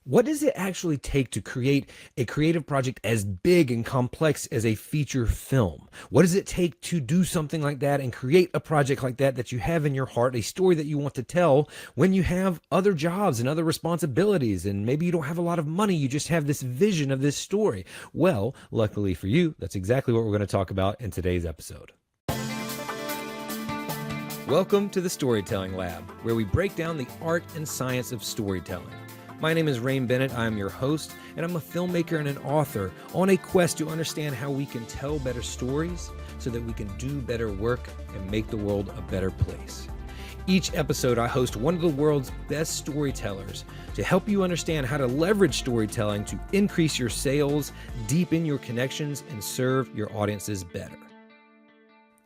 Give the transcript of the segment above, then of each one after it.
What does it actually take to create a creative project as big and complex as a feature film? What does it take to do something like that and create a project like that you have in your heart, a story that you want to tell when you have other jobs and other responsibilities, and maybe you don't have a lot of money, you just have this vision of this story? Well, luckily for you, that's exactly what we're going to talk about in today's episode. Welcome to the Storytelling Lab, where we break down the art and science of storytelling. My name is Bennett. I'm your host, and I'm a filmmaker and an author on a quest to understand how we can tell better stories so that we can do better work and make the world a better place. Each episode, I host one of the world's best storytellers to help you understand how to leverage storytelling to increase your sales, deepen your connections, and serve your audiences better.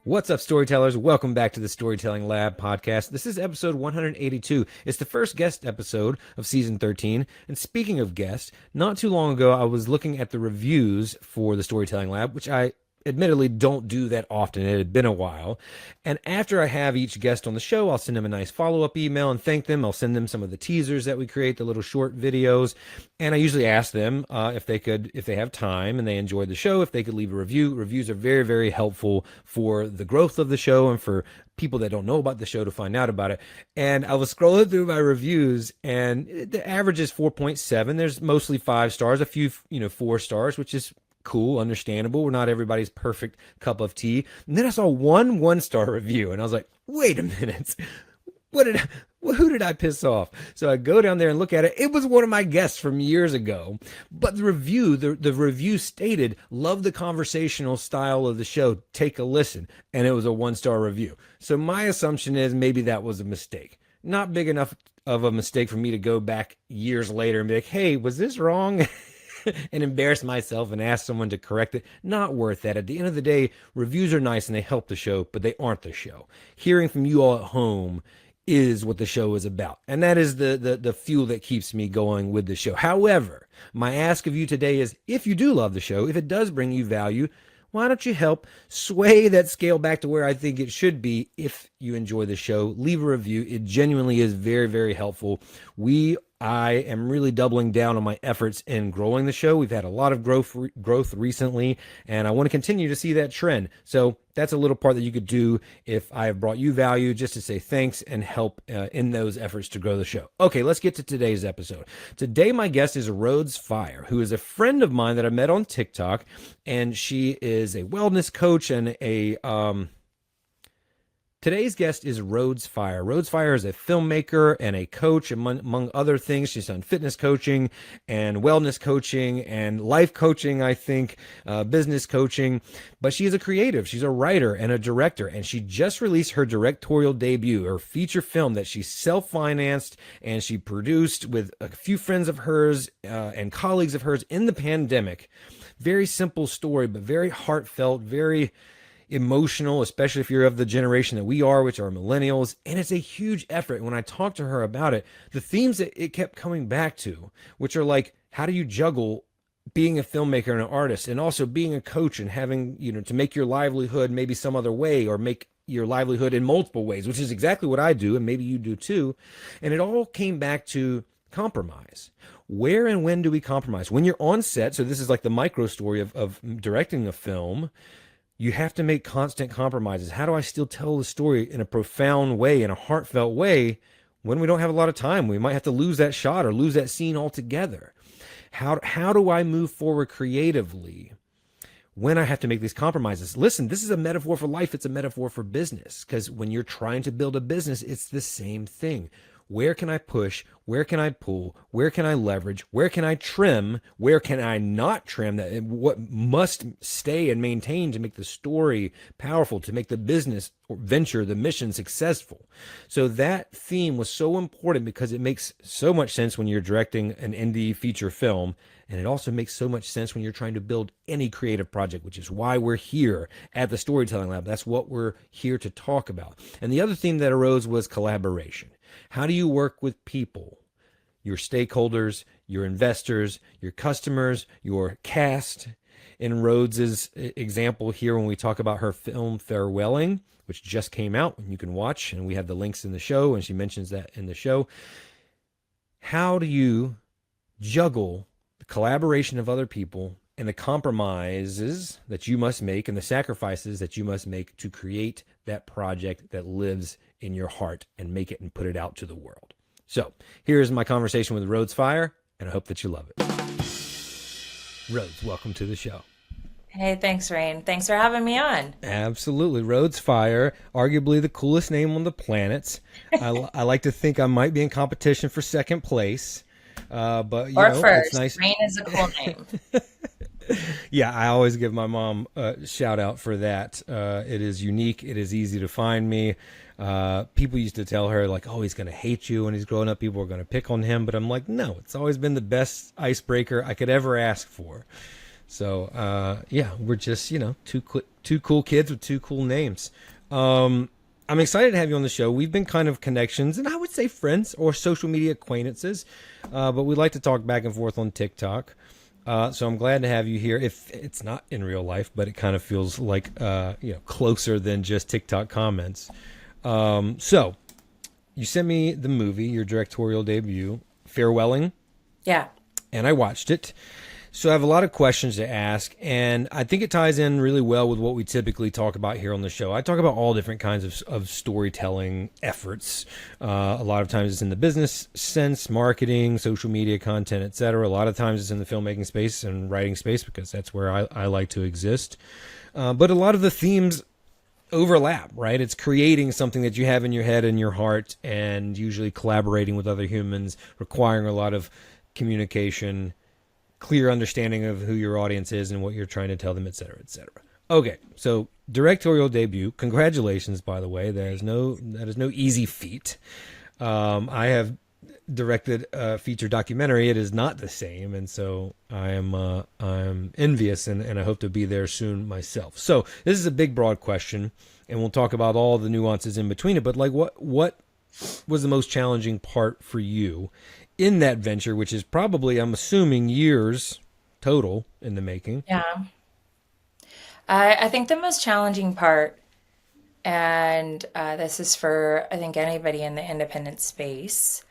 What's up, storytellers? Welcome back to the Storytelling Lab podcast. This is episode 182. It's the first guest episode of season 13. And speaking of guests, not too long ago, I was looking at the reviews for the Storytelling Lab, which I admittedly don't do that often. It had been a while. And after I have each guest on the show, I'll send them a nice follow-up email and thank them. I'll send them some of the teasers that we create, the little short videos. And I usually ask them if they have time and they enjoyed the show, if they could leave a review. Reviews are very, very helpful for the growth of the show and for people that don't know about the show to find out about it. And I was scrolling through my reviews, and the average is 4.7. There's mostly 5 stars, a few, 4 stars, which is cool, understandable. We're not everybody's perfect cup of tea. And then I saw one 1-star review, and I was like, wait a minute. Who did I piss off? So I go down there and look at it. It was one of my guests from years ago. But the review stated, love the conversational style of the show. Take a listen. And it was a 1-star review. So my assumption is maybe that was a mistake. Not big enough of a mistake for me to go back years later and be like, hey, was this wrong? And embarrass myself and ask someone to correct it. Not worth that. At the end of the day, reviews are nice and they help the show, but they aren't the show. Hearing from you all at home is what the show is about. And that is the fuel that keeps me going with the show. However, my ask of you today is, if you do love the show, if it does bring you value, why don't you help sway that scale back to where I think it should be? If you enjoy the show, leave a review. It genuinely is very, very helpful. I am really doubling down on my efforts in growing the show. We've had a lot of growth recently, and I want to continue to see that trend. So that's a little part that you could do if I have brought you value, just to say thanks and help in those efforts to grow the show. Okay, let's get to today's episode. Today, my guest is Phire, who is a friend of mine that I met on TikTok, and she is a wellness coach and Today's guest is Phire. Phire is a filmmaker and a coach, among other things. She's done fitness coaching and wellness coaching and life coaching, I think, business coaching. But she is a creative. She's a writer and a director. And she just released her directorial debut, her feature film that she self-financed and she produced with a few friends of hers and colleagues of hers in the pandemic. Very simple story, but very heartfelt, very emotional, especially if you're of the generation that we are, which are millennials. And it's a huge effort. When I talked to her about it, the themes that it kept coming back to, which are like, how do you juggle being a filmmaker and an artist and also being a coach and having, to make your livelihood maybe some other way, or make your livelihood in multiple ways, which is exactly what I do. And maybe you do too. And it all came back to compromise. Where and when do we compromise? When you're on set, so this is like the micro story of directing a film, you have to make constant compromises. How do I still tell the story in a profound way, in a heartfelt way, when we don't have a lot of time? We might have to lose that shot or lose that scene altogether. How do I move forward creatively when I have to make these compromises? Listen, this is a metaphor for life. It's a metaphor for business, because when you're trying to build a business, it's the same thing. Where can I push? Where can I pull? Where can I leverage? Where can I trim? Where can I not trim? That what must stay and maintain to make the story powerful, to make the business or venture, the mission successful. So that theme was so important because it makes so much sense when you're directing an indie feature film. And it also makes so much sense when you're trying to build any creative project, which is why we're here at the Storytelling Lab. That's what we're here to talk about. And the other theme that arose was collaboration. How do you work with people, your stakeholders, your investors, your customers, your cast? In Rhodes's example here, when we talk about her film Farewelling, which just came out and you can watch, and we have the links in the show, and she mentions that in the show. How do you juggle the collaboration of other people and the compromises that you must make and the sacrifices that you must make to create that project that lives in your heart and make it and put it out to the world. So here's my conversation with Rhodes Phire, and I hope that you love it. Rhodes, welcome to the show. Hey, thanks, Rain. Thanks for having me on. Absolutely. Rhodes Phire, arguably the coolest name on the planet. I like to think I might be in competition for second place. But, you Or know, it's first, nice. Rain is a cool name. Yeah, I always give my mom a shout out for that. It is unique. It is easy to find me. People used to tell her, like, oh, he's going to hate you when he's growing up. People are going to pick on him. But I'm like, no, it's always been the best icebreaker I could ever ask for. So, yeah, we're just, you know, two cool kids with two cool names. I'm excited to have you on the show. We've been kind of connections, and I would say friends or social media acquaintances, but we like to talk back and forth on TikTok. So I'm glad to have you here. If it's not in real life, but it kind of feels like, you know, closer than just TikTok comments. So you sent me the movie, your directorial debut, Farewelling, Yeah. and I watched it. So I have a lot of questions to ask, and I think it ties in really well with what we typically talk about here on the show. I talk about all different kinds of storytelling efforts. A lot of times it's in the business sense, marketing, social media content, etc. A lot of times it's in the filmmaking space and writing space because that's where I like to exist. But a lot of the themes overlap, right? It's creating something that you have in your head and your heart, and usually collaborating with other humans, requiring a lot of communication, clear understanding of who your audience is and what you're trying to tell them, et cetera, et cetera. Okay, so directorial debut. Congratulations, by the way. That is no easy feat. I have directed a feature documentary. It is not the same, and so I'm envious, and I hope to be there soon myself. So this is a big, broad question, and we'll talk about all the nuances in between it. But like, what was the most challenging part for you in that venture, which is probably, I'm assuming, years total in the making? Yeah. I think the most challenging part, and this is for, I think, anybody in the independent space,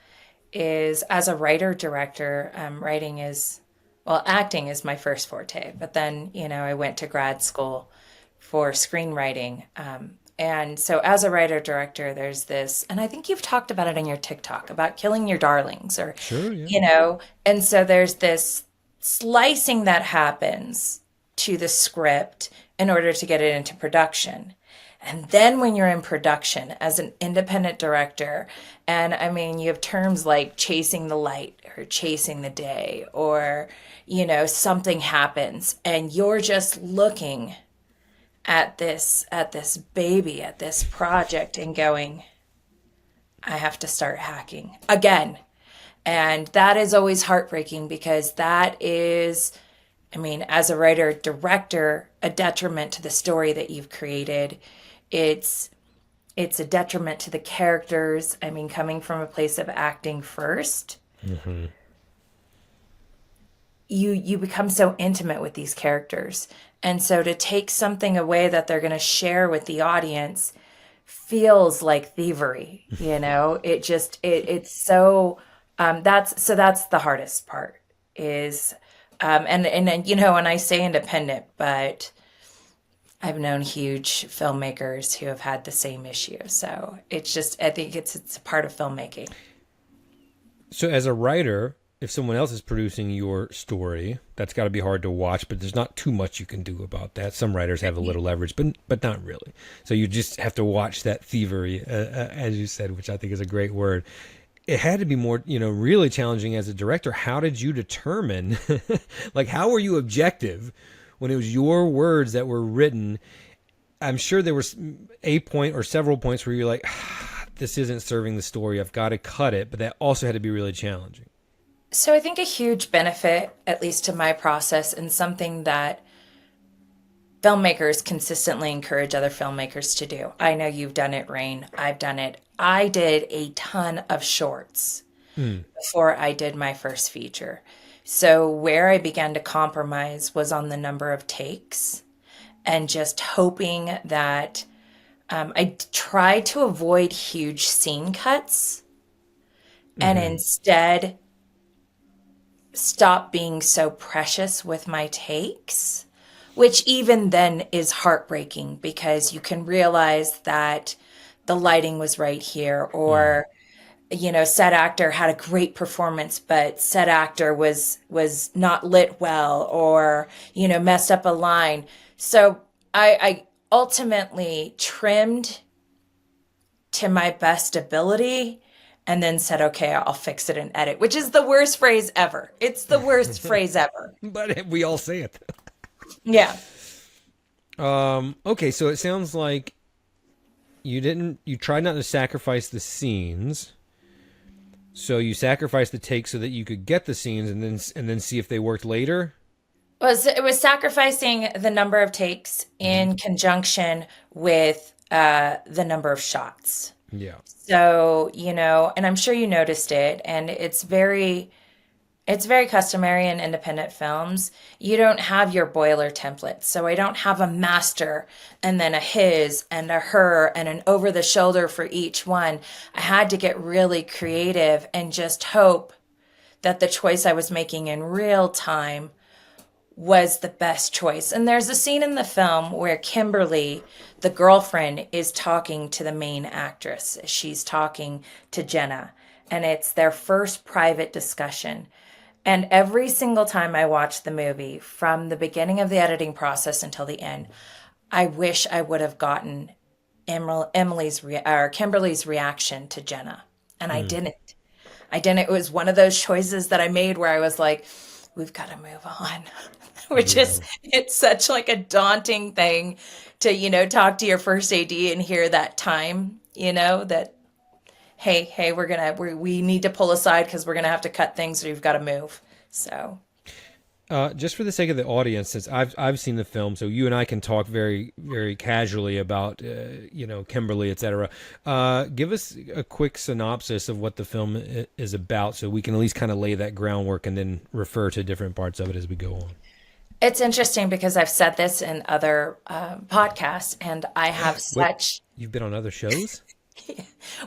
is as a writer director, writing is, well, acting is my first forte, but then, you know, I went to grad school for screenwriting. And so as a writer director, there's this, and I think you've talked about it in your TikTok about killing your darlings or, Sure, yeah. you know, and so there's this slicing that happens to the script in order to get it into production. And then when you're in production as an independent director, and I mean, you have terms like chasing the light or chasing the day, or, you know, something happens and you're just looking at this baby, at this project and going, I have to start hacking again. And that is always heartbreaking because that is, I mean, as a writer director, a detriment to the story that you've created. It's it's a detriment to the characters. I mean, coming from a place of acting first, Mm-hmm. you become so intimate with these characters. And so to take something away that they're going to share with the audience feels like thievery, you know? It just it's so that's the hardest part is and you know, and I say independent, but I've known huge filmmakers who have had the same issue. So it's just I think it's a part of filmmaking. So as a writer, if someone else is producing your story, that's got to be hard to watch, but there's not too much you can do about that. Some writers have a little leverage, but not really. So you just have to watch that thievery, as you said, which I think is a great word. It had to be more, you know, really challenging as a director. How did you determine, like, how were you objective when it was your words that were written? I'm sure there was a point or several points where you're like, this isn't serving the story. I've got to cut it. But that also had to be really challenging. So I think a huge benefit, at least to my process, and something that filmmakers consistently encourage other filmmakers to do. I know you've done it, Rain. I've done it. I did a ton of shorts Mm. before I did my first feature. So where I began to compromise was on the number of takes and just hoping that I tried to avoid huge scene cuts and Mm-hmm. instead stop being so precious with my takes, which even then is heartbreaking because you can realize that the lighting was right here, or said actor had a great performance, but said actor was not lit well, or messed up a line. So I ultimately trimmed to my best ability and then said, okay, I'll fix it and edit, which is the worst phrase ever. It's the worst phrase ever. But we all say it. Yeah. Okay, so it sounds like you tried not to sacrifice the scenes. So you sacrificed the take so that you could get the scenes and then see if they worked later. It was sacrificing the number of takes in conjunction with the number of shots. Yeah. So, and I'm sure you noticed it, and it's very customary in independent films. You don't have your boiler templates. So I don't have a master and then a his and a her and an over the shoulder for each one. I had to get really creative and just hope that the choice I was making in real time was the best choice. And there's a scene in the film where Kimberly, the girlfriend, is talking to the main actress. She's talking to Jenna, and it's their first private discussion. And every single time I watch the movie, from the beginning of the editing process until the end, I wish I would have gotten Kimberly's reaction to Jenna, and I didn't. It was one of those choices that I made where I was like, we've got to move on. Which is, it's such like a daunting thing to, talk to your first AD and hear that time, that, hey, we need to pull aside because we're going to have to cut things or you've got to move. So. Just for the sake of the audience, since I've seen the film, so you and I can talk very, very casually about, Kimberly, etc. Give us a quick synopsis of what the film is about so we can at least kind of lay that groundwork and then refer to different parts of it as we go on. It's interesting because I've said this in other podcasts, and I have such. You've been on other shows?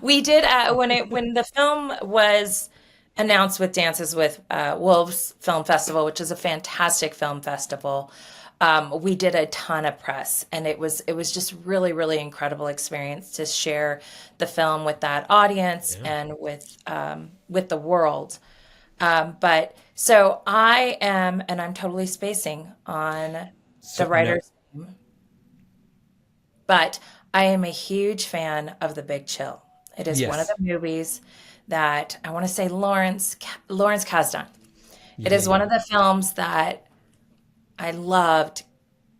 We did when the film was announced with Dances with Wolves Film Festival, which is a fantastic film festival. We did a ton of press, and it was just really, really incredible experience to share the film with that audience and with the world. But so I am, and I'm totally spacing on the writer's name, but I am a huge fan of The Big Chill. It is one of the movies that I want to say Lawrence Kasdan. It is one of the films that I loved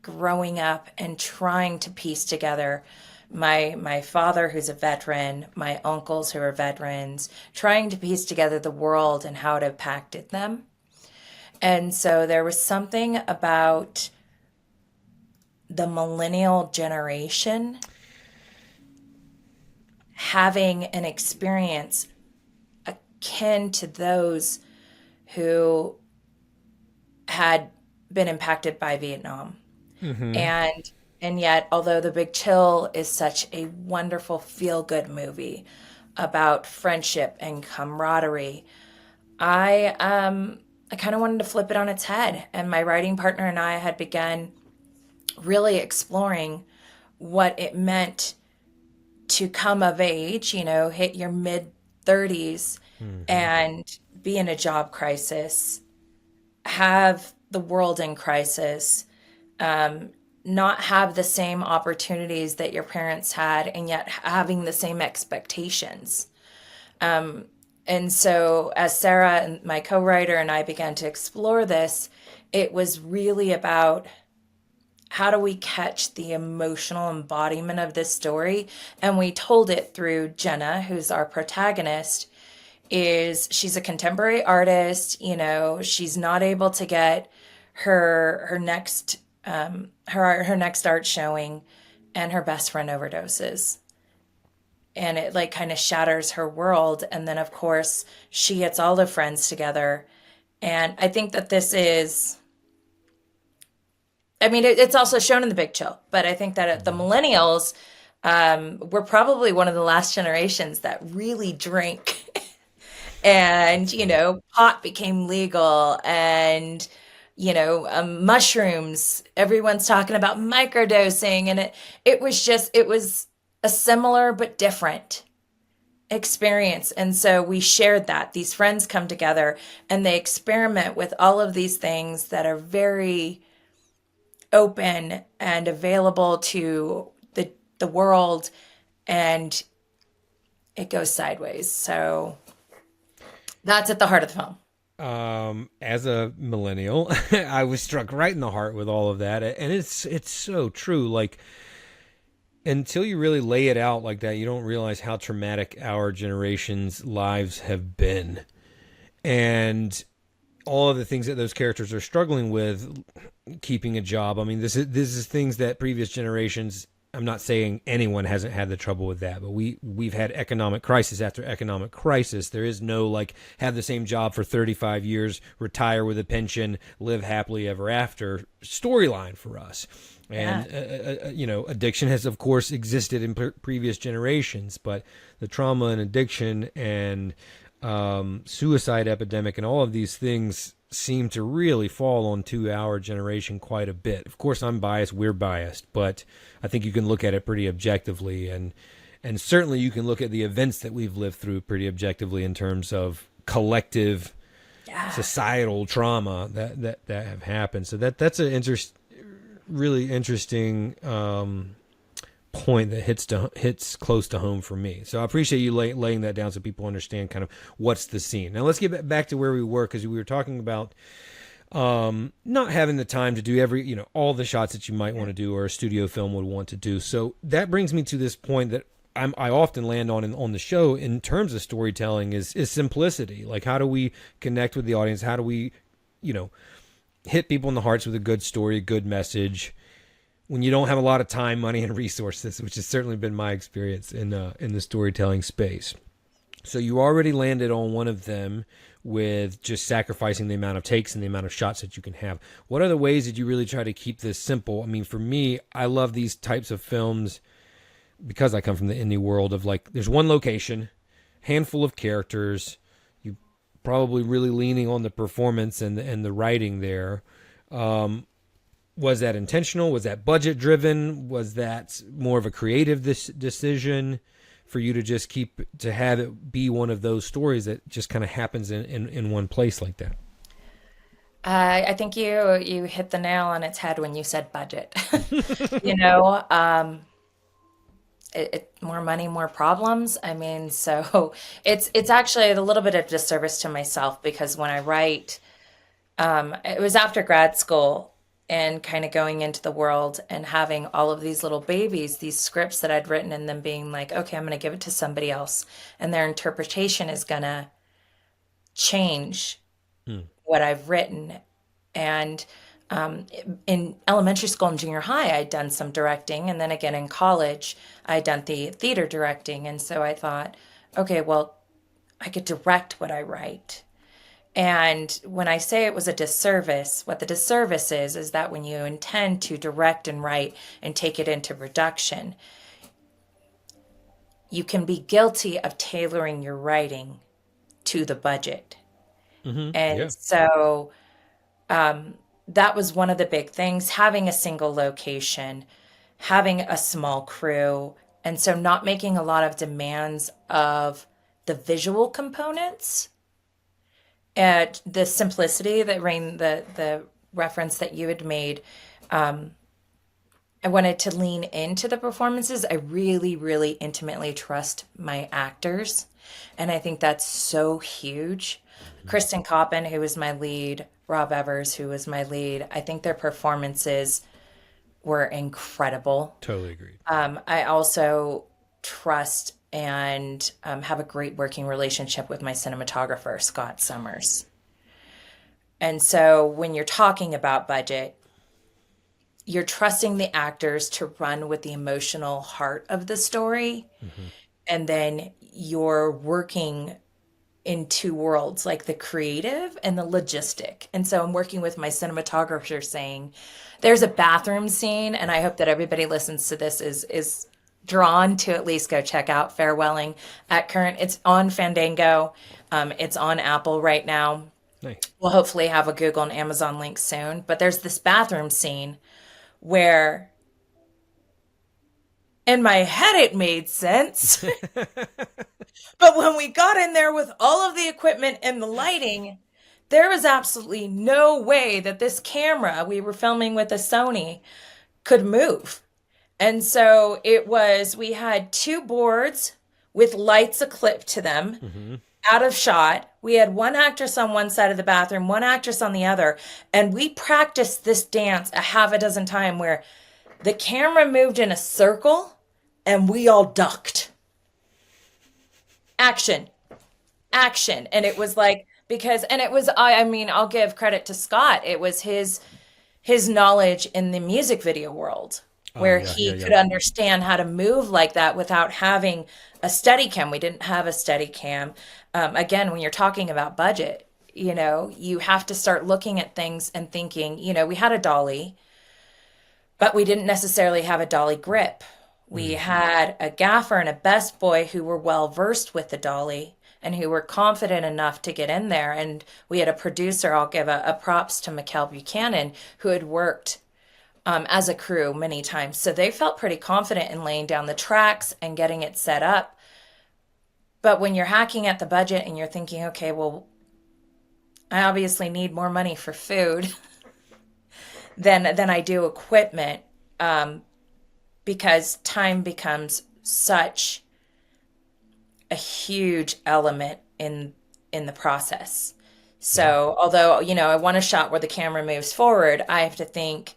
growing up and trying to piece together my father, who's a veteran, my uncles who are veterans, trying to piece together the world and how it impacted them. And so there was something about the millennial generation having an experience akin to those who had been impacted by Vietnam. And yet, although The Big Chill is such a wonderful feel-good movie about friendship and camaraderie, I kind of wanted to flip it on its head. And my writing partner and I had begun really exploring what it meant to come of age, hit your mid-30s and be in a job crisis, have the world in crisis, not have the same opportunities that your parents had, and yet having the same expectations. And so as Sarah, and my co-writer, and I began to explore this, it was really about how do we catch the emotional embodiment of this story? And we told it through Jenna, who's our protagonist. She's a contemporary artist, she's not able to get her next her next art showing, and her best friend overdoses, and it like kind of shatters her world. And then of course she gets all the friends together, and I think that this is, it's also shown in The Big Chill, but I think that the millennials we're probably one of the last generations that really drink and, That's funny. pot became legal, and, mushrooms, everyone's talking about microdosing, and it was a similar but different experience. And so we shared that. These friends come together and they experiment with all of these things that are very open and available to the world, and it goes sideways. So that's at the heart of the film. As a millennial, I was struck right in the heart with all of that, and it's so true. Like, until you really lay it out like that, you don't realize how traumatic our generation's lives have been, and all of the things that those characters are struggling with, keeping a job. I mean, this is things that previous generations. I'm not saying anyone hasn't had the trouble with that, but we've had economic crisis after economic crisis. There is no like have the same job for 35 years, retire with a pension, live happily ever after storyline for us. Yeah. And addiction has of course existed in previous generations, but the trauma and addiction and suicide epidemic and all of these things seem to really fall onto our generation quite a bit. Of course, I'm biased, we're biased, but I think you can look at it pretty objectively, and certainly you can look at the events that we've lived through pretty objectively in terms of collective Yeah. societal trauma that have happened. So that's a really interesting point that hits close to home for me. So I appreciate you laying that down so people understand kind of what's the scene. Now let's get back to where we were, because we were talking about not having the time to do all the shots that you might want to do or a studio film would want to do. So that brings me to this point that I often land on the show in terms of storytelling is simplicity. Like, how do we connect with the audience? How do we, hit people in the hearts with a good story, a good message, when you don't have a lot of time, money, and resources, which has certainly been my experience in the storytelling space. So you already landed on one of them with just sacrificing the amount of takes and the amount of shots that you can have. What other ways did you really try to keep this simple? I mean, for me, I love these types of films because I come from the indie world of like, there's one location, handful of characters, you probably really leaning on the performance and the writing there. Was that intentional? Was that budget driven? Was that more of a creative decision for you to just have it be one of those stories that just kind of happens in one place like that? I think you hit the nail on its head when you said budget. You know, more money, more problems. I mean, so it's actually a little bit of disservice to myself, because when I write, it was after grad school and kind of going into the world and having all of these little babies, these scripts that I'd written, and them being like, okay, I'm going to give it to somebody else, and their interpretation is going to change Hmm. what I've written. And in elementary school and junior high, I'd done some directing. And then again in college, I'd done the theater directing. And so I thought, okay, well, I could direct what I write. And when I say it was a disservice, what the disservice is that when you intend to direct and write and take it into production, you can be guilty of tailoring your writing to the budget. And Yeah. so that was one of the big things, having a single location, having a small crew, and so not making a lot of demands of the visual components. And the simplicity that Rain, the reference that you had made, I wanted to lean into the performances. I really, really intimately trust my actors. And I think that's so huge. Kristen Coppin, who was my lead, Rob Evers, who was my lead, I think their performances were incredible. Totally agreed. I also trust and have a great working relationship with my cinematographer, Scott Summers. And so when you're talking about budget, you're trusting the actors to run with the emotional heart of the story. And then you're working in two worlds, like the creative and the logistic. And so I'm working with my cinematographer saying, there's a bathroom scene, and I hope that everybody listens to this is drawn to at least go check out Farewelling at current. It's on Fandango. It's on Apple right now. Nice. We'll hopefully have a Google and Amazon link soon. But there's this bathroom scene where in my head it made sense. But when we got in there with all of the equipment and the lighting, there was absolutely no way that this camera, we were filming with a Sony, could move. And so we had two boards with lights clipped to them, out of shot. We had one actress on one side of the bathroom, one actress on the other. And we practiced this dance a half a dozen times where the camera moved in a circle and we all ducked. Action, action. And it was like, I mean, I'll give credit to Scott. It was his knowledge in the music video world where he could understand how to move like that without having a steady cam. We didn't have a steady cam. Again, when you're talking about budget, you have to start looking at things and thinking, we had a dolly, but we didn't necessarily have a dolly grip. We had a gaffer and a best boy who were well versed with the dolly and who were confident enough to get in there. And we had a producer, I'll give a props to Mikkel Buchanan, who had worked as a crew many times. So they felt pretty confident in laying down the tracks and getting it set up. But when you're hacking at the budget and you're thinking, okay, well, I obviously need more money for food than I do equipment, because time becomes such a huge element in the process. So although, I want a shot where the camera moves forward, I have to think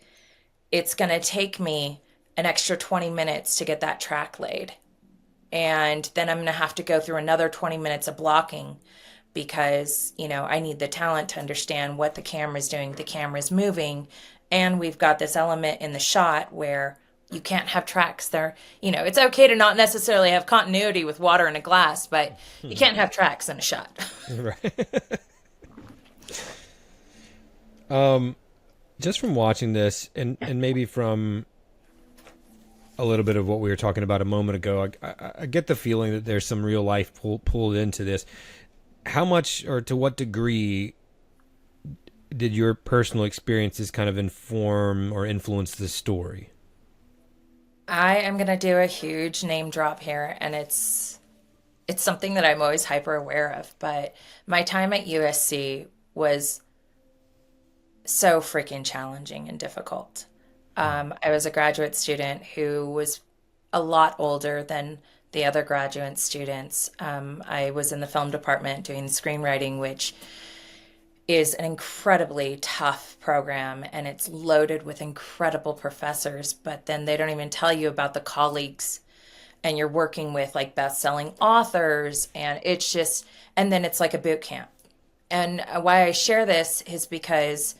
it's going to take me an extra 20 minutes to get that track laid. And then I'm going to have to go through another 20 minutes of blocking because, I need the talent to understand what the camera's doing. The camera's moving. And we've got this element in the shot where you can't have tracks there. It's okay to not necessarily have continuity with water in a glass, but you can't have tracks in a shot. Right. Just from watching this and maybe from a little bit of what we were talking about a moment ago, I get the feeling that there's some real life pulled into this. How much or to what degree did your personal experiences kind of inform or influence the story? I am going to do a huge name drop here, and it's something that I'm always hyper aware of, but my time at USC was so freaking challenging and difficult. I was a graduate student who was a lot older than the other graduate students. I was in the film department doing screenwriting, which is an incredibly tough program, and it's loaded with incredible professors, but then they don't even tell you about the colleagues, and you're working with like best-selling authors, and then it's like a boot camp. And why I share this is because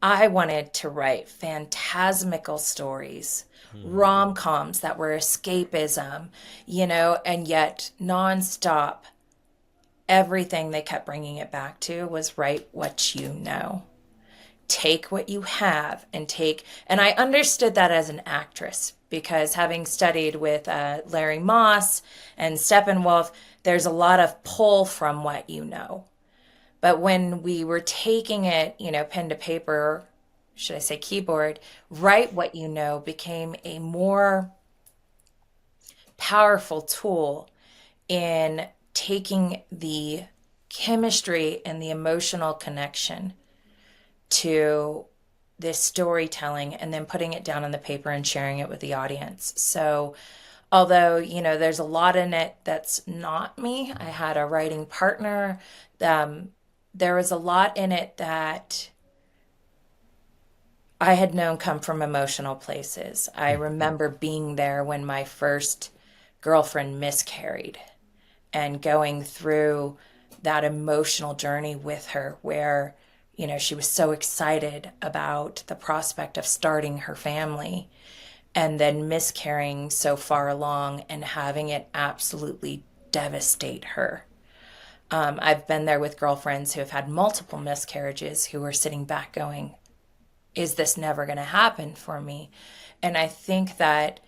I wanted to write phantasmical stories, rom-coms that were escapism, and yet nonstop. Everything they kept bringing it back to was write what you know. Take what you have and I understood that as an actress because having studied with Larry Moss and Steppenwolf, there's a lot of pull from what you know. But when we were taking it, pen to paper, should I say keyboard, write what you know became a more powerful tool in taking the chemistry and the emotional connection to this storytelling and then putting it down on the paper and sharing it with the audience. So although, there's a lot in it that's not me, I had a writing partner. There was a lot in it that I had known come from emotional places. I remember being there when my first girlfriend miscarried and going through that emotional journey with her where, she was so excited about the prospect of starting her family and then miscarrying so far along and having it absolutely devastate her. I've been there with girlfriends who have had multiple miscarriages who are sitting back going, is this never going to happen for me? And I think that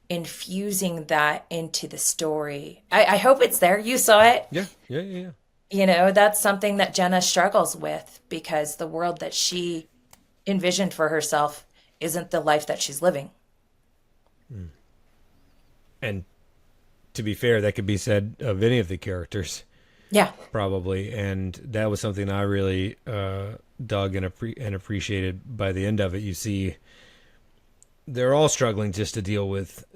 infusing that into the story. I hope it's there. You saw it. Yeah, yeah, yeah, yeah. You know, that's something that Jenna struggles with because the world that she envisioned for herself isn't the life that she's living. And to be fair, that could be said of any of the characters, Yeah. probably. And that was something I really dug and appreciated by the end of it. You see, they're all struggling just to deal with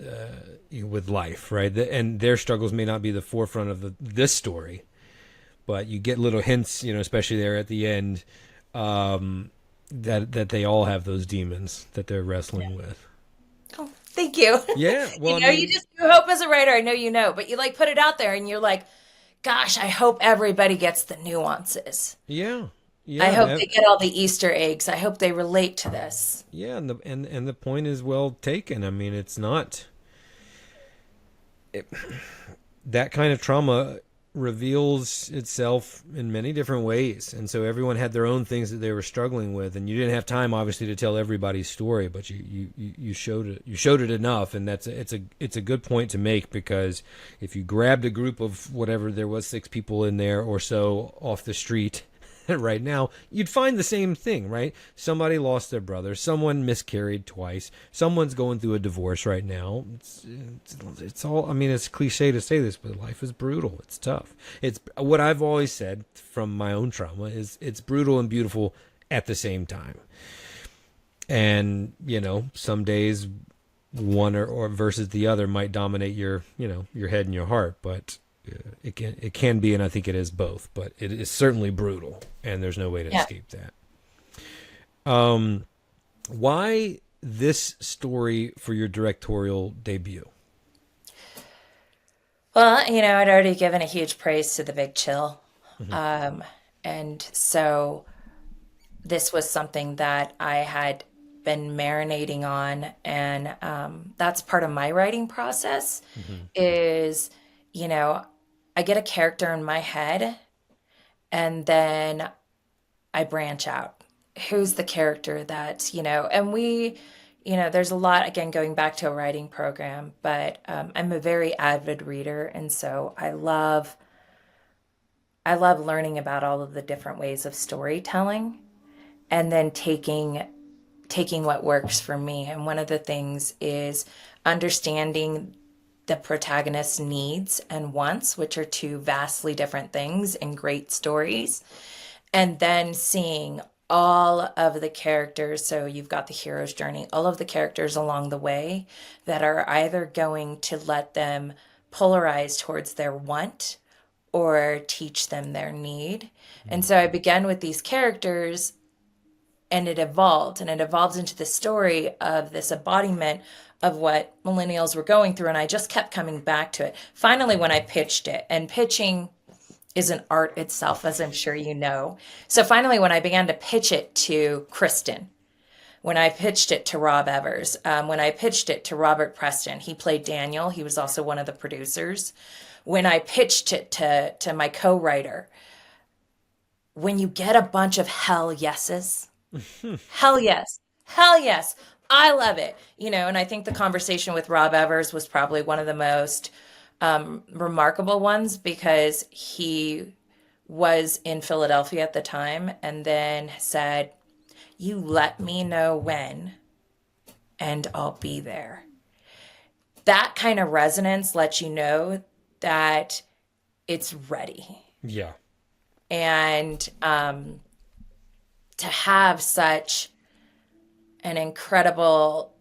life, right? And their struggles may not be the forefront of this story, but you get little hints, especially there at the end, that they all have those demons that they're wrestling with. Oh, thank you. Yeah, well, I You mean, just you hope as a writer, I know you know, but you like put it out there and you're like, gosh, I hope everybody gets the nuances. yeah, I yeah, hope they get all the Easter eggs. I hope they relate to this. yeah, and the point is well taken. I mean, it's not that kind of trauma reveals itself in many different ways, and so everyone had their own things that they were struggling with, and you didn't have time obviously to tell everybody's story, but you showed it enough, and it's a good point to make, because if you grabbed a group of whatever there was 6 people in there or so off the street right now, you'd find the same thing, right? Somebody lost their brother, someone miscarried twice, someone's going through a divorce right now. It's all, I mean, it's cliche to say this, but life is brutal. It's tough. It's what I've always said from my own trauma is it's brutal and beautiful at the same time. And, some days one or versus the other might dominate your head and your heart, but it can be, and I think it is both, but it is certainly brutal, and there's no way to escape that. Why this story for your directorial debut? Well, I'd already given a huge praise to The Big Chill. And so this was something that I had been marinating on. And that's part of my writing process is, I get a character in my head and then I branch out. Who's the character that, and there's a lot, again, going back to a writing program, but I'm a very avid reader. And so I love learning about all of the different ways of storytelling and then taking what works for me. And one of the things is understanding the protagonist's needs and wants, which are two vastly different things in great stories, and then seeing all of the characters. So you've got the hero's journey, all of the characters along the way that are either going to let them polarize towards their want or teach them their need. And so I began with these characters and it evolved into the story of this embodiment of what millennials were going through. And I just kept coming back to it. Finally, when I pitched it, and pitching is an art itself, as I'm sure you know. So finally, when I began to pitch it to Kristen, when I pitched it to Rob Evers, when I pitched it to Robert Preston, he played Daniel. He was also one of the producers. When I pitched it to my co-writer, when you get a bunch of hell yeses, hell yes, hell yes, I love it. And I think the conversation with Rob Evers was probably one of the most remarkable ones because he was in Philadelphia at the time and then said, you let me know when and I'll be there. That kind of resonance lets you know that it's ready. Yeah. And to have such an incredible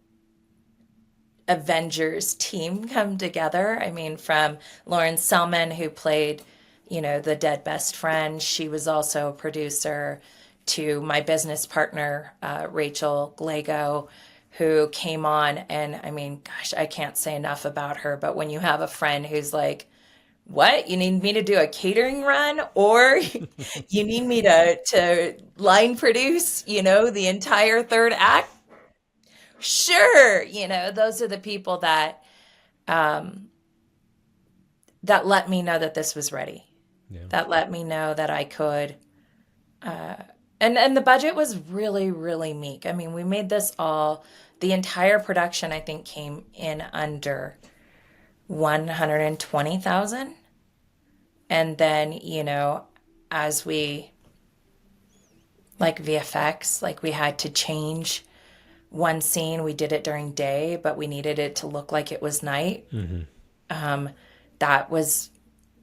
Avengers team come together. I mean, from Lauren Selman, who played, the dead best friend. She was also a producer, to my business partner, Rachel Glago, who came on. And I mean, gosh, I can't say enough about her. But when you have a friend who's like, what? You need me to do a catering run, or you need me to line produce, the entire third act? Sure. Those are the people that that let me know that this was ready. Yeah. That let me know that I could And the budget was really, really meek. I mean, we made this all, the entire production I think came in under 120,000. And then, as we like VFX, like we had to change one scene. We did it during day, but we needed it to look like it was night. Hmm. That was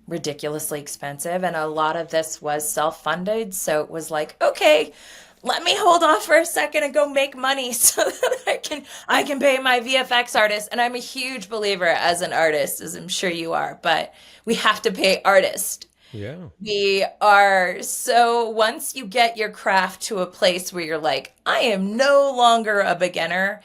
ridiculously expensive, and a lot of this was self-funded, so it was like, okay, let me hold off for a second and go make money so that I can pay my VFX artist. And I'm a huge believer as an artist, as I'm sure you are, but we have to pay artists. Yeah. We are so once you get your craft to a place where you're like, I am no longer a beginner,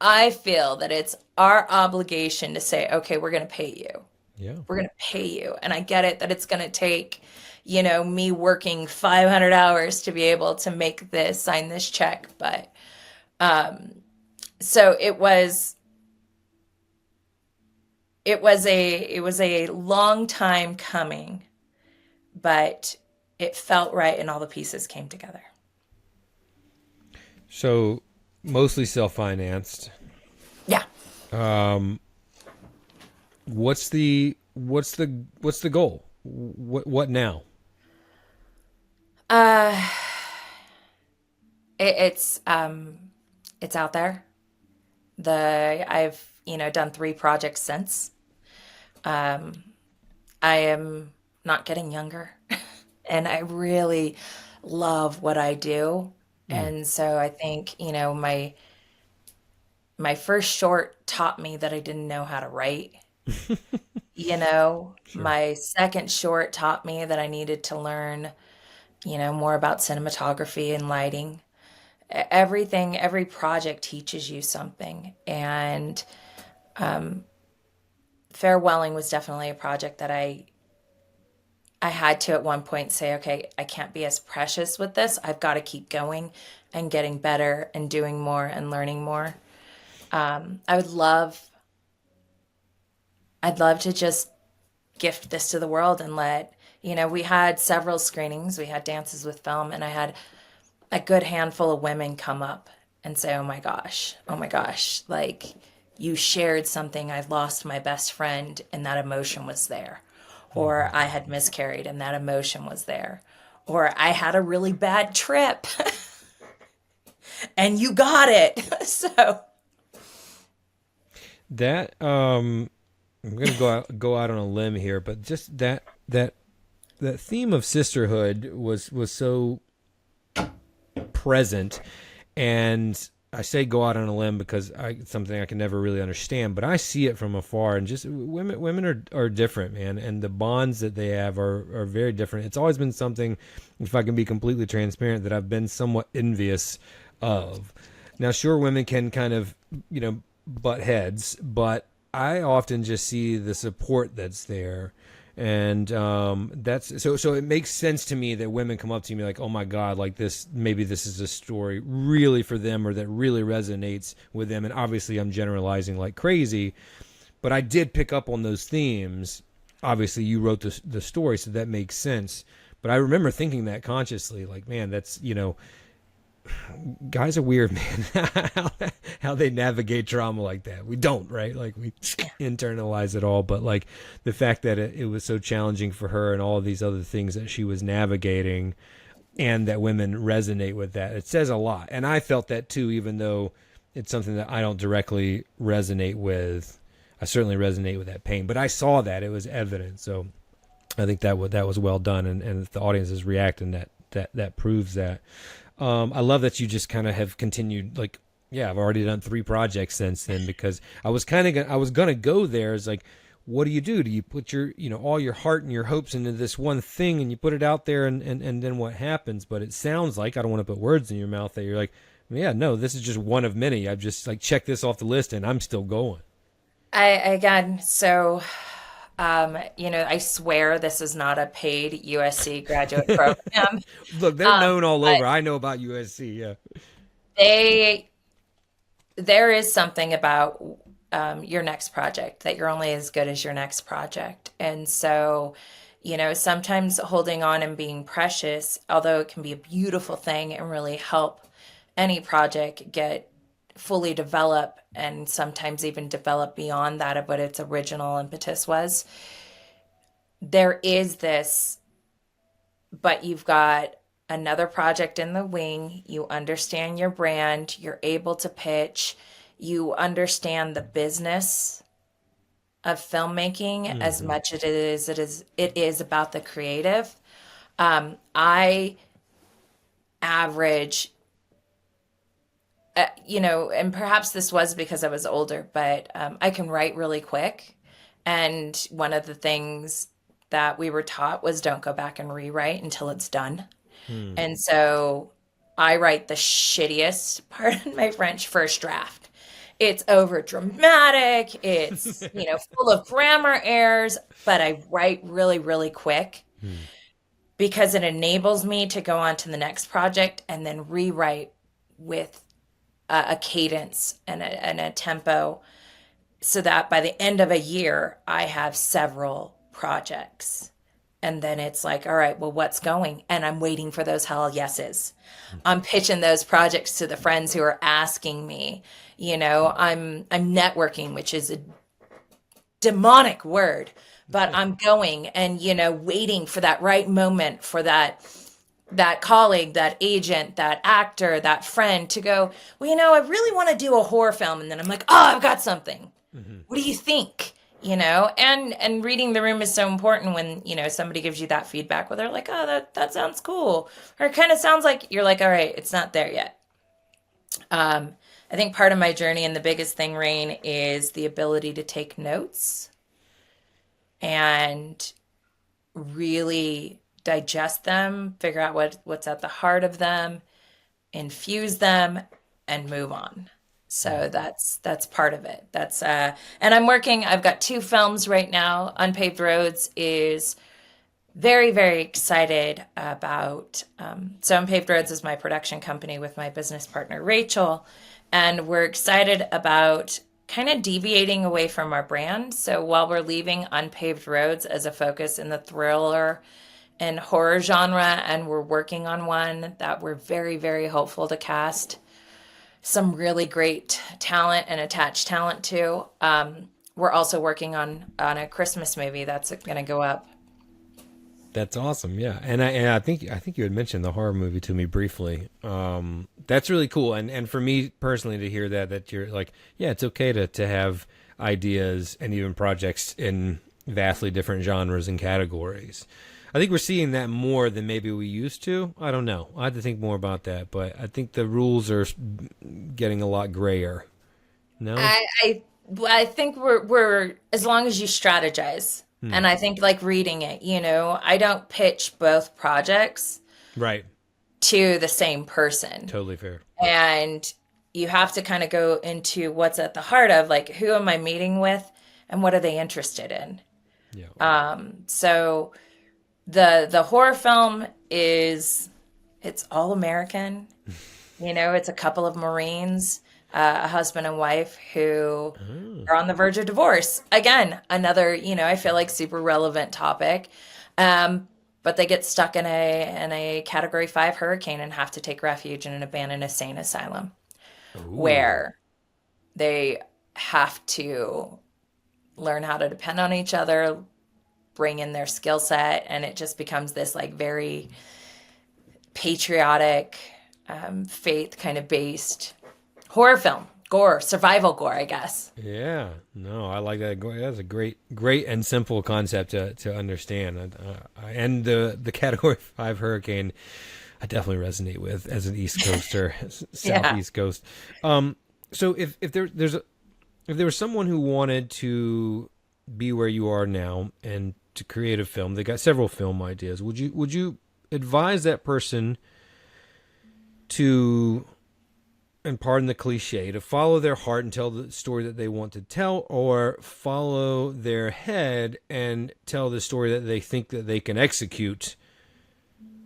I feel that it's our obligation to say, okay, we're going to pay you. Yeah. We're going to pay you. And I get it that it's going to take, me working 500 hours to be able to make this, sign this check. But so it was a long time coming, but it felt right and all the pieces came together. So mostly self-financed. Yeah. Um, what's the goal? What now? Uh, it's out there. I've, done 3 projects since. Um, I am not getting younger, and I really love what I do. Mm, And so I think, my first short taught me that I didn't know how to write. sure. My second short taught me that I needed to learn, more about cinematography and lighting. Everything, every project teaches you something. And Farewelling was definitely a project that I had to at one point say, okay, I can't be as precious with this. I've got to keep going and getting better and doing more and learning more. I would love, I'd love to just gift this to the world and we had several screenings, we had dances with film, and I had a good handful of women come up and say, oh my gosh, like you shared something. I lost my best friend and that emotion was there. Or I had miscarried and that emotion was there. Or I had a really bad trip and you got it. So, That I'm gonna go out on a limb here, but just that theme of sisterhood was so present, and I say go out on a limb because it's something I can never really understand, but I see it from afar, and just women are different, man, and the bonds that they have are very different. It's always been something, if I can be completely transparent, that I've been somewhat envious of. Now, sure, women can kind of, butt heads, but I often just see the support that's there. And that's so it makes sense to me that women come up to me like, oh my God, like this, maybe this is a story really for them or that really resonates with them. And obviously I'm generalizing like crazy, but I did pick up on those themes. Obviously you wrote the story, so that makes sense. But I remember thinking that consciously, like, man, that's, guys are weird, man. how they navigate trauma like that. We don't, right? Like we internalize it all, but like the fact that it was so challenging for her and all of these other things that she was navigating, and that women resonate with that, it says a lot. And I felt that too, even though it's something that I don't directly resonate with. I certainly resonate with that pain, but I saw that it was evident. So I think that was well done, and if the audience is reacting, that proves that. I love that you just kind of have continued, like, yeah, I've already done 3 projects since then, because I was gonna go there. It's like, what do? Do you put your, all your heart and your hopes into this one thing and you put it out there, and then what happens? But it sounds like, I don't want to put words in your mouth, that you're like, yeah, no, this is just one of many. I've just like checked this off the list and I'm still going. I, again, so, I swear this is not a paid USC graduate program. Look, they're known all But over. I know about USC. Yeah. they, there is something about your next project that you're only as good as your next project. And so, Sometimes holding on and being precious, although it can be a beautiful thing and really help any project get fully develop and sometimes even develop beyond that of what its original impetus was. There is this, but you've got another project in the wing. You understand your brand, you're able to pitch, you understand the business of filmmaking as much as it is about the creative. I average, and perhaps this was because I was older, but I can write really quick. And one of the things that we were taught was don't go back and rewrite until it's done. And so I write the shittiest, pardon my French, first draft. It's over dramatic. It's, full of grammar errors, but I write really, really quick because it enables me to go on to the next project and then rewrite with a cadence and a tempo so that by the end of a year, I have several projects. And then it's like, all right, well, what's going? And I'm waiting for those hell yeses. I'm pitching those projects to the friends who are asking me. I'm networking, which is a demonic word, but I'm going and, waiting for that right moment for that colleague, that agent, that actor, that friend to go, well, I really want to do a horror film. And then I'm like, oh, I've got something. What do you think? And reading the room is so important when, somebody gives you that feedback where they're like, oh, that sounds cool. Or it kind of sounds like you're like, all right, it's not there yet. I think part of my journey and the biggest thing, Rain, is the ability to take notes and really digest them, figure out what's at the heart of them, infuse them, and move on. So that's part of it. And I've got 2 films right now. Unpaved Roads is very, very excited about. So Unpaved Roads is my production company with my business partner, Rachel. And we're excited about kind of deviating away from our brand. So while we're leaving Unpaved Roads as a focus in the thriller and horror genre, and we're working on one that we're very, very hopeful to cast some really great talent and attached talent to. We're also working on a Christmas movie that's going to go up. That's awesome. Yeah. And I think you had mentioned the horror movie to me briefly. That's really cool. And for me personally to hear that you're like, yeah, it's okay to have ideas and even projects in vastly different genres and categories. I think we're seeing that more than maybe we used to. I don't know. I have to think more about that, but I think the rules are getting a lot grayer. No? I think we're as long as you strategize. And I think like reading it, I don't pitch both projects right to the same person. Totally fair. And you have to kind of go into what's at the heart of like, who am I meeting with and what are they interested in? Yeah. So the horror film it's all American. It's a couple of Marines, a husband and wife who are on the verge of divorce. Again, another, I feel like super relevant topic. But they get stuck in a Category 5 hurricane and have to take refuge in an abandoned insane asylum. Ooh. Where they have to learn how to depend on each other, bring in their skill set, and it just becomes this like very patriotic, faith kind of based horror film, gore, survival gore, I guess. Yeah, no, I like that. That's a great and simple concept to understand. And the Category 5 hurricane, I definitely resonate with as an East Coaster, Southeast Coast. So if there was someone who wanted to be where you are now and to create a film, they got several film ideas. Would you advise that person to, and pardon the cliche, to follow their heart and tell the story that they want to tell, or follow their head and tell the story that they think that they can execute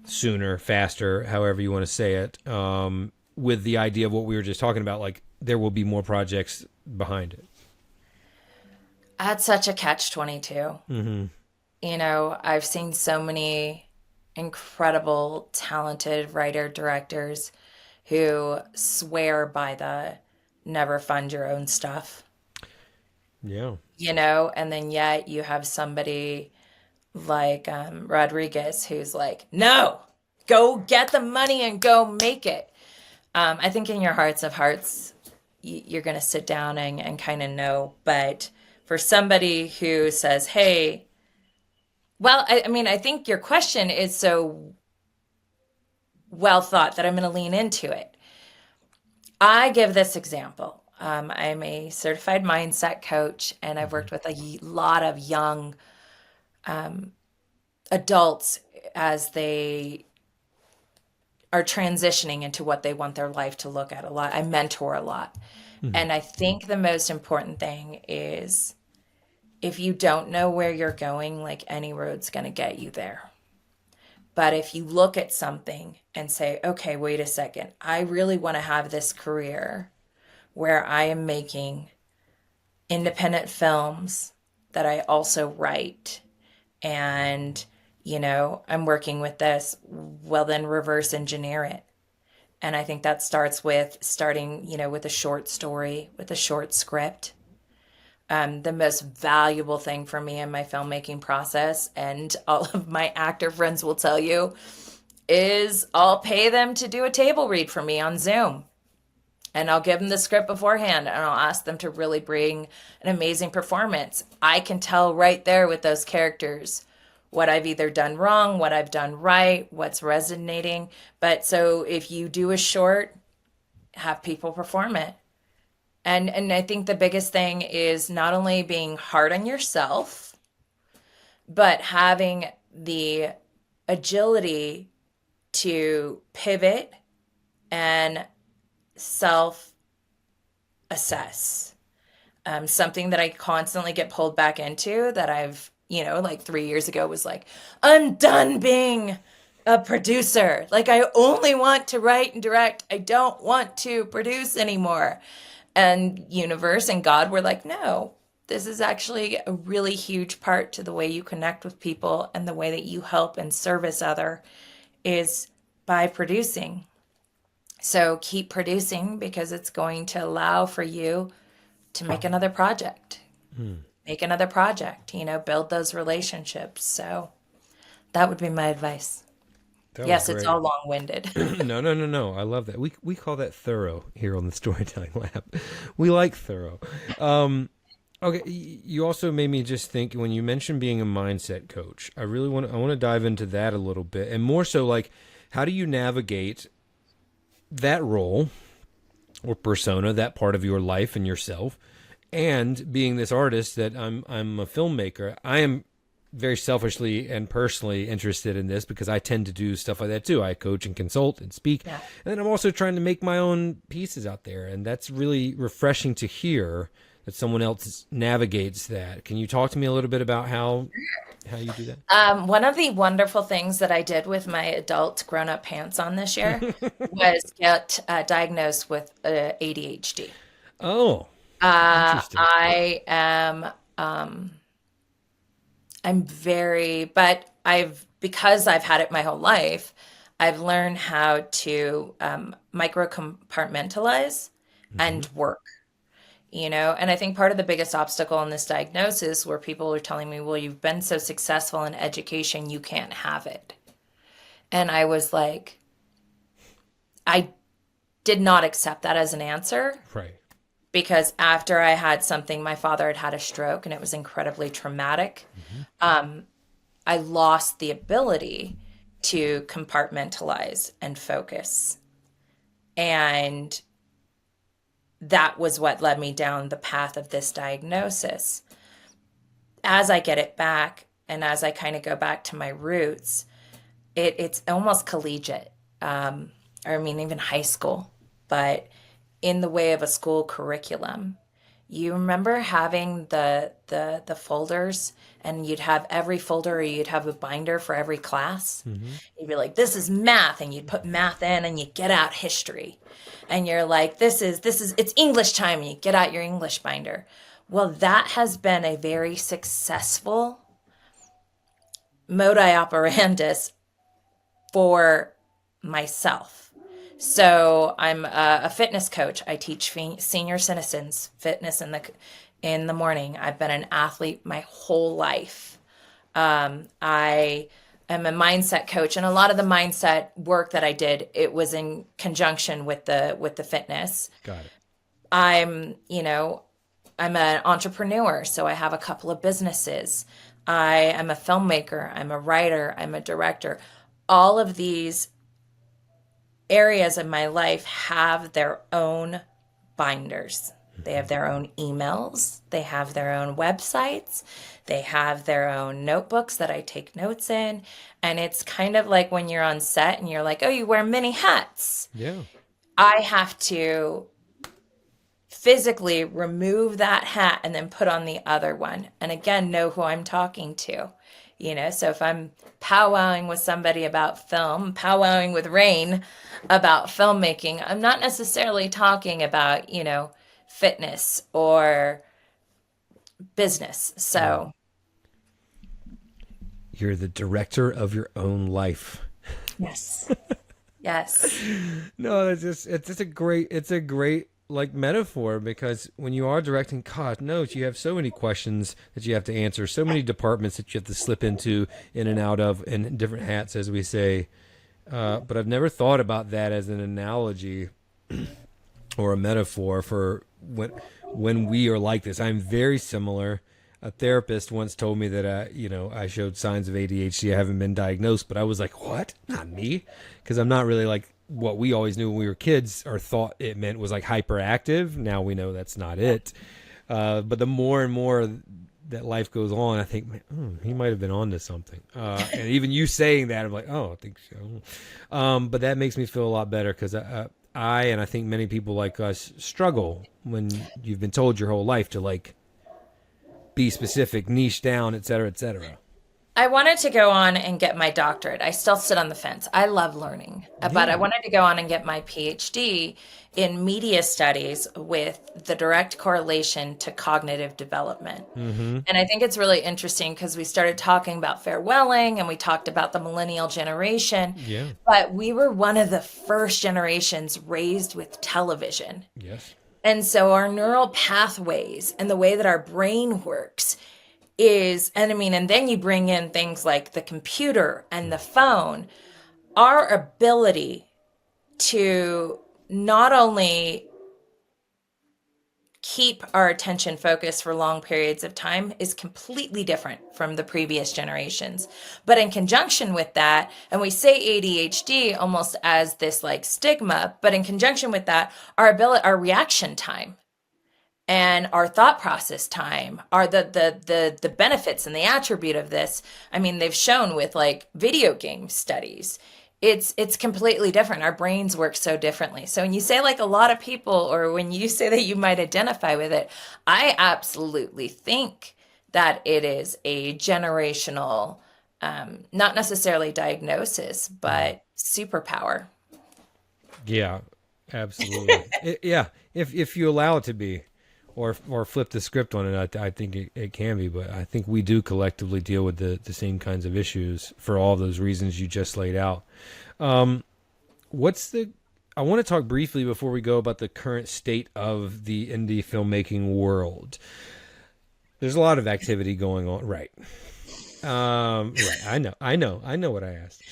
sooner, faster, however you want to say it, with the idea of what we were just talking about, like there will be more projects behind it? That's such a catch-22. Mm-hmm. I've seen so many incredible, talented writer directors who swear by the never fund your own stuff, Yeah. and then yet you have somebody like Rodriguez who's like, no, go get the money and go make it. I think in your hearts of hearts, you're going to sit down and kind of know. But for somebody who says, hey, well, I mean, I think your question is so well thought that I'm going to lean into it. I give this example. I'm a certified mindset coach, and I've Hmm. worked with a lot of young adults as they are transitioning into what they want their life to look at a lot. I mentor a lot. Hmm. And I think the most important thing is if you don't know where you're going, like any road's going to get you there. But if you look at something and say, okay, wait a second, I really want to have this career where I am making independent films that I also write and, I'm working with this, well, then reverse engineer it. And I think that starts with starting, with a short story, with a short script. The most valuable thing for me in my filmmaking process, and all of my actor friends will tell you, is I'll pay them to do a table read for me on Zoom. And I'll give them the script beforehand and I'll ask them to really bring an amazing performance. I can tell right there with those characters what I've either done wrong, what I've done right, what's resonating. But so if you do a short, have people perform it. And I think the biggest thing is not only being hard on yourself, but having the agility to pivot and self assess. Something that I constantly get pulled back into that I've, like 3 years ago was like, I'm done being a producer. Like, I only want to write and direct. I don't want to produce anymore. And universe and God were like, no, this is actually a really huge part to the way you connect with people and the way that you help and service other is by producing. So keep producing because it's going to allow for you to make another project, build those relationships. So that would be my advice. That was Yes, it's great. all long-winded. No, no, no, no. I love that. We call that thorough here on the Storytelling Lab. We like thorough. Okay, you also made me just think when you mentioned being a mindset coach. I want to dive into that a little bit, and more so like how do you navigate that role or persona, that part of your life and yourself, and being this artist that I'm a filmmaker. I am very selfishly and personally interested in this because I tend to do stuff like that too. I coach and consult and speak. Yeah. And then I'm also trying to make my own pieces out there. And that's really refreshing to hear that someone else navigates that. Can you talk to me a little bit about how you do One of the wonderful things that I did with my adult grown-up pants on this year that? was get diagnosed with ADHD. Oh, interesting. I am I'm very, but because I've had it my whole life, I've learned how to micro compartmentalize Hmm. and work, and I think part of the biggest obstacle in this diagnosis where people are telling me, well, you've been so successful in education, you can't have it. And I was like, I did not accept that as an answer Right. because after I had something, my father had had a stroke and it was incredibly traumatic. Hmm. I lost the ability to compartmentalize and focus. And that was what led me down the path of this diagnosis. As I get it back and as I kind of go back to my roots, it's almost collegiate, or I mean, even high school, but in the way of a school curriculum. You remember having the folders and you'd have every folder or you'd have a binder for every class? Hmm. You'd be like, this is math, and you'd put math in and you get out history. And you're like, it's English time, and you get out your English binder. Well, that has been a very successful modi operandus for myself. So I'm a fitness coach. I teach senior citizens fitness in the morning. I've been an athlete my whole life. I am a mindset coach, and a lot of the mindset work that I did, it was in conjunction with the fitness. Got it. I'm, you know, I'm an entrepreneur, so I have a couple of businesses. I am a filmmaker, I'm a writer, I'm a director. All of these areas of my life have their own binders. They have their own emails, they have their own websites, they have their own notebooks that I take notes in. And it's kind of like when you're on set and you're like, oh, you wear many hats. Yeah. I have to physically remove that hat and then put on the other one. And again, know who I'm talking to. So if I'm powwowing with somebody about film, powwowing with Rain about filmmaking, I'm not necessarily talking about, fitness or business. So You're the director of your own life. yes. Yes. No, it's a great like metaphor, because when you are directing, God knows you have so many questions that you have to answer, so many departments that you have to slip into, in and out of, and different hats, as we say. But I've never thought about that as an analogy or a metaphor for when we are like this. I'm very similar. A therapist once told me that I showed signs of ADHD. I haven't been diagnosed, but I was like, what? Not me, because I'm not really like what we always knew when we were kids, or thought it meant was like hyperactive. Now we know that's not it. But the more and more that life goes on, I think, man, he might have been onto something. And even you saying that, I'm like, oh, I think so. But that makes me feel a lot better, because I think many people like us struggle when you've been told your whole life to like be specific, niche down, et cetera, et cetera. I wanted to go on and get my doctorate. I still sit on the fence. I love learning, but I Yeah. wanted to go on and get my PhD in media studies with the direct correlation to cognitive development. Mm-hmm. And I think it's really interesting because we started talking about farewelling and we talked about the millennial generation, Yeah. but we were one of the first generations raised with television. Yes. And so our neural pathways and the way that our brain works is, and I mean, and then you bring in things like the computer and the phone, our ability to not only keep our attention focused for long periods of time is completely different from the previous generations. But in conjunction with that, and we say ADHD almost as this like stigma, but in conjunction with that, our reaction time and our thought process time are the benefits and the attribute of this. I mean, they've shown with like video game studies, it's completely different. Our brains work so differently. So when you say like a lot of people, or when you say that you might identify with it, I absolutely think that it is a generational, not necessarily diagnosis, but superpower. Yeah, absolutely. Yeah, if you allow it to be, or flip the script on it, I think it can be. But I think we do collectively deal with the same kinds of issues for all those reasons you just laid out. What's the? I want to talk briefly before we go about the current state of the indie filmmaking world. There's a lot of activity going on, right? Right. I know what I asked.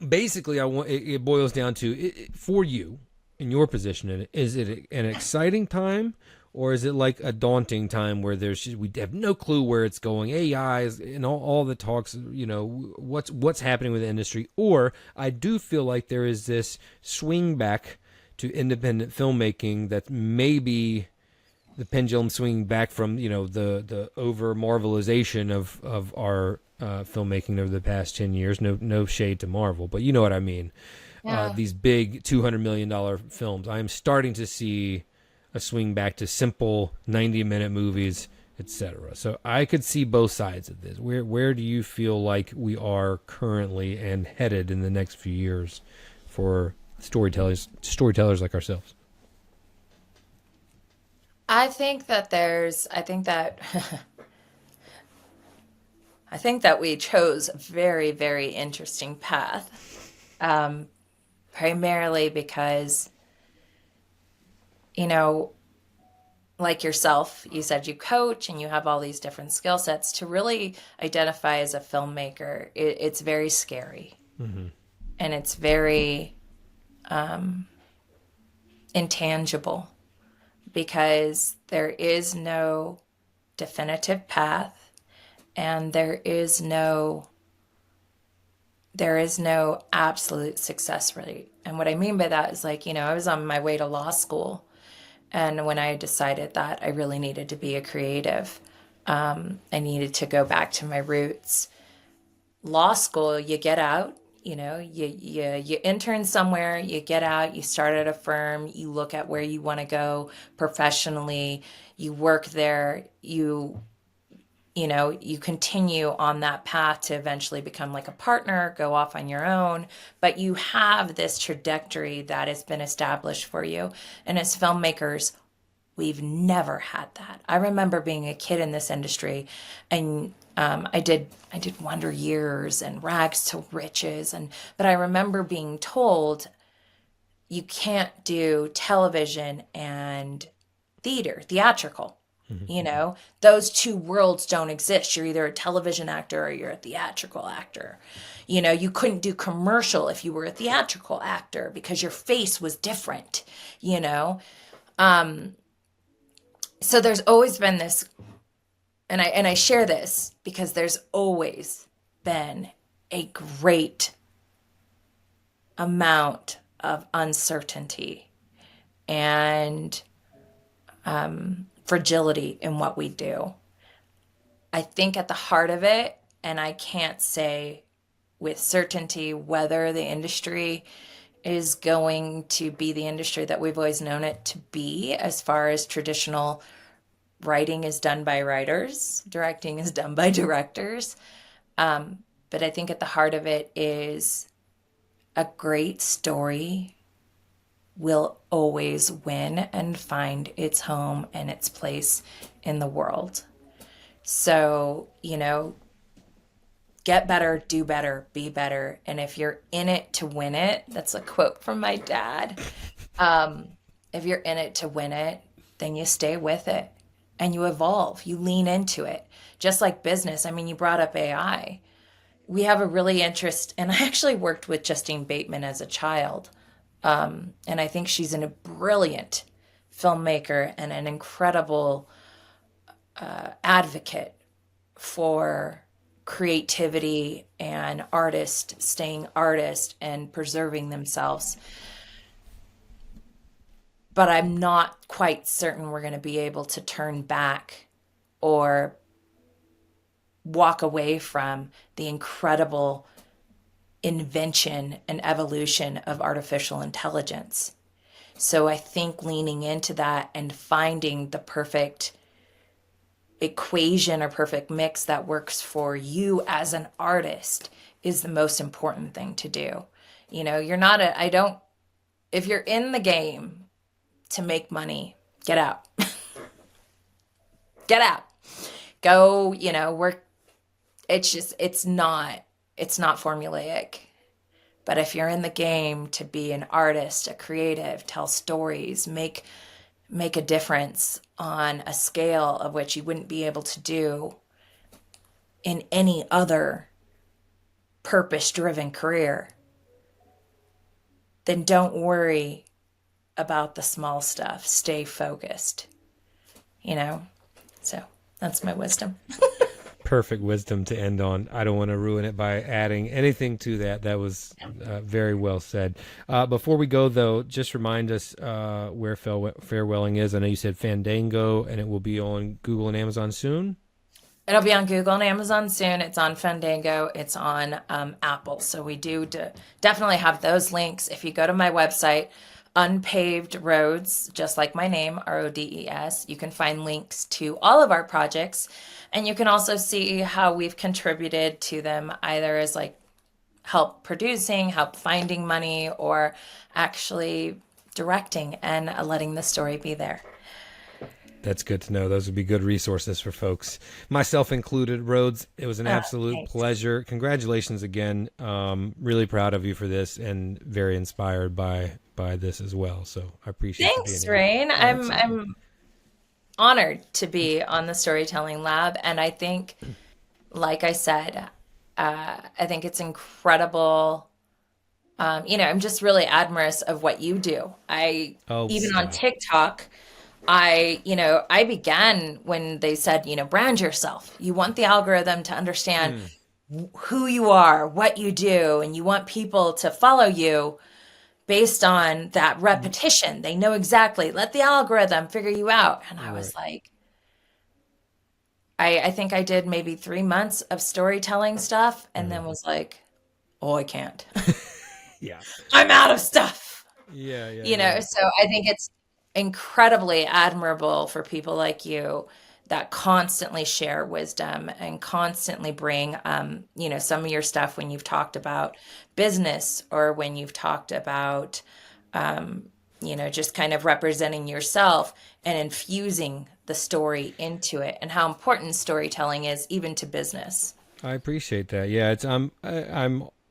Basically, it boils down to for you in your position. Is it an exciting time, or is it like a daunting time where we have no clue where it's going? AI and all the talks, what's happening with the industry. Or I do feel like there is this swing back to independent filmmaking that maybe the pendulum swinging back from the over marvelization of our filmmaking over the past 10 years. No shade to Marvel, but you know what I mean. Yeah. These big $200 million films. I am starting to see a swing back to simple 90-minute movies, etc. So I could see both sides of this. Where do you feel like we are currently and headed in the next few years for storytellers like ourselves? I think that I think that we chose a very, very interesting path, primarily because, you know, like yourself, you said you coach and you have all these different skill sets. To really identify as a filmmaker, it's very scary. Mm-hmm. And it's very intangible because there is no definitive path and there is no absolute success rate. And what I mean by that is, like, I was on my way to law school, and when I decided that I really needed to be a creative, I needed to go back to my roots. Law school, you get out, you intern somewhere, you get out, you start at a firm, you look at where you want to go professionally, you work there, you continue on that path to eventually become like a partner, go off on your own, but you have this trajectory that has been established for you. And as filmmakers, we've never had that. I remember being a kid in this industry, and I did Wonder Years and Rags to Riches, but I remember being told you can't do television and theatrical. Those two worlds don't exist. You're either a television actor or you're a theatrical actor. You couldn't do commercial if you were a theatrical actor because your face was different, So there's always been this, and I share this because there's always been a great amount of uncertainty and fragility in what we do. I think at the heart of it, and I can't say with certainty whether the industry is going to be the industry that we've always known it to be, as far as traditional writing is done by writers, directing is done by directors. But I think at the heart of it is a great story will always win and find its home and its place in the world. So, get better, do better, be better. And if you're in it to win it, that's a quote from my dad. If you're in it to win it, then you stay with it and you evolve, you lean into it. Just like business. I mean, you brought up AI. We have a really and I actually worked with Justine Bateman as a child. And I think she's a brilliant filmmaker and an incredible advocate for creativity and artist staying artist and preserving themselves. But I'm not quite certain we're going to be able to turn back or walk away from the incredible invention and evolution of artificial intelligence. So I think leaning into that and finding the perfect equation or perfect mix that works for you as an artist is the most important thing to do. If you're in the game to make money, get out. Get out. Go, work. It's not formulaic. But if you're in the game to be an artist, a creative, tell stories, make a difference on a scale of which you wouldn't be able to do in any other purpose-driven career, then don't worry about the small stuff. Stay focused, So that's my wisdom. Perfect wisdom to end on. I don't want to ruin it by adding anything to that. That was very well said. Before we go, though, just remind us where Farewelling is. I know you said Fandango, and it will be on Google and Amazon soon. It'll be on Google and Amazon soon. It's on Fandango. It's on Apple. So we do definitely have those links. If you go to my website, Unpaved Roads, just like my name, RODES, you can find links to all of our projects. And you can also see how we've contributed to them, either as like help producing, help finding money, or actually directing and letting the story be there. That's good to know. Those would be good resources for folks, myself included. Rhodes, it was an absolute Thanks. pleasure. Congratulations again. Really proud of you for this and very inspired by this as well. So I appreciate you being Thanks, here. Rain. Absolutely. I'm honored to be on the Storytelling Lab, and I think, like I said, I think it's incredible. I'm just really admirous of what you do. Oh, Even on stop. TikTok, I began when they said, brand yourself. You want the algorithm to understand who you are, what you do, and you want people to follow you based on that repetition. They know exactly, let the algorithm figure you out. And I Right. was like, I think I did maybe 3 months of storytelling stuff and then was like, oh, I can't. Yeah. I'm out of stuff. Yeah. Yeah. Yeah. So I think it's incredibly admirable for people like you that constantly share wisdom and constantly bring, some of your stuff when you've talked about business or when you've talked about, just kind of representing yourself and infusing the story into it and how important storytelling is even to business. I appreciate that. Yeah, it's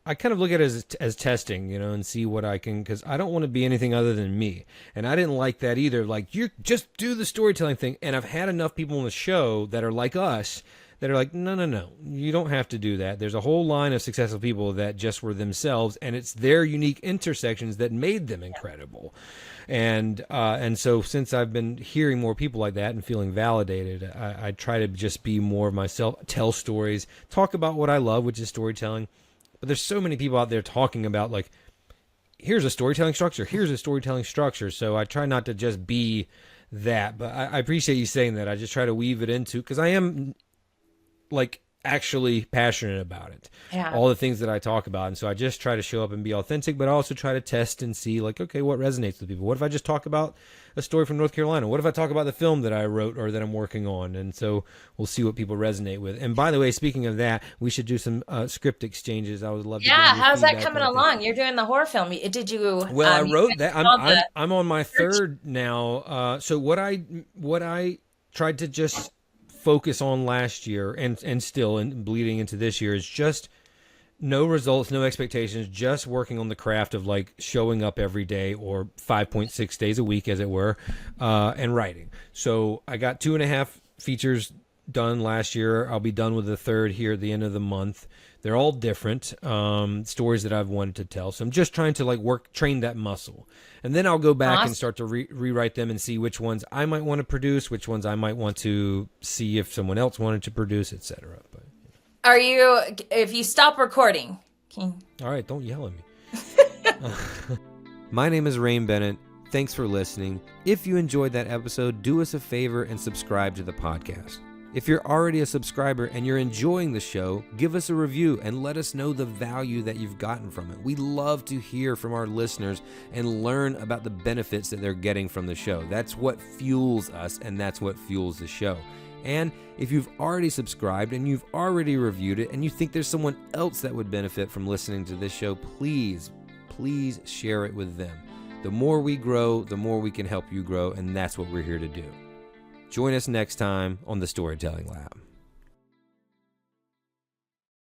I kind of look at it as testing, and see what I can, because I don't want to be anything other than me, and I didn't like that either. Like, you just do the storytelling thing, and I've had enough people on the show that are like us that are like, no, no, no, you don't have to do that. There's a whole line of successful people that just were themselves, and it's their unique intersections that made them incredible. And so since I've been hearing more people like that and feeling validated, I try to just be more of myself, tell stories, talk about what I love, which is storytelling. But there's so many people out there talking about, like, here's a storytelling structure, here's a storytelling structure. So I try not to just be that. But I appreciate you saying that. I just try to weave it into, because I am, like, actually passionate about it, Yeah. all the things that I talk about. And so I just try to show up and be authentic, but I also try to test and see, like, okay, what resonates with people? What if I just talk about a story from North Carolina? What if I talk about the film that I wrote or that I'm working on? And so we'll see what people resonate with. And by the way, speaking of that, we should do some script exchanges. I would love to get Yeah, your how's that feedback coming on things. along? You're doing the horror film. Did you Well, I you wrote that. saw the I'm on my search? third now. So what I tried to just focus on last year and still and bleeding into this year is just no results, no expectations, just working on the craft of, like, showing up every day, or 5.6 days a week, as it were, and writing. So I got 2.5 features done last year. I'll be done with the third here at the end of the month. They're all different stories that I've wanted to tell. So I'm just trying to, like, train that muscle. And then I'll go back and Awesome. start to rewrite them and see which ones I might want to produce, which ones I might want to see if someone else wanted to produce, etc. But If you stop recording, all right, don't yell at me. My name is Rain Bennett. Thanks for listening. If you enjoyed that episode, do us a favor and subscribe to the podcast. If you're already a subscriber and you're enjoying the show, give us a review and let us know the value that you've gotten from it. We love to hear from our listeners and learn about the benefits that they're getting from the show. That's what fuels us, and that's what fuels the show. And if you've already subscribed and you've already reviewed it and you think there's someone else that would benefit from listening to this show, please share it with them. The more we grow, the more we can help you grow, and that's what we're here to do. Join us next time on the Storytelling Lab.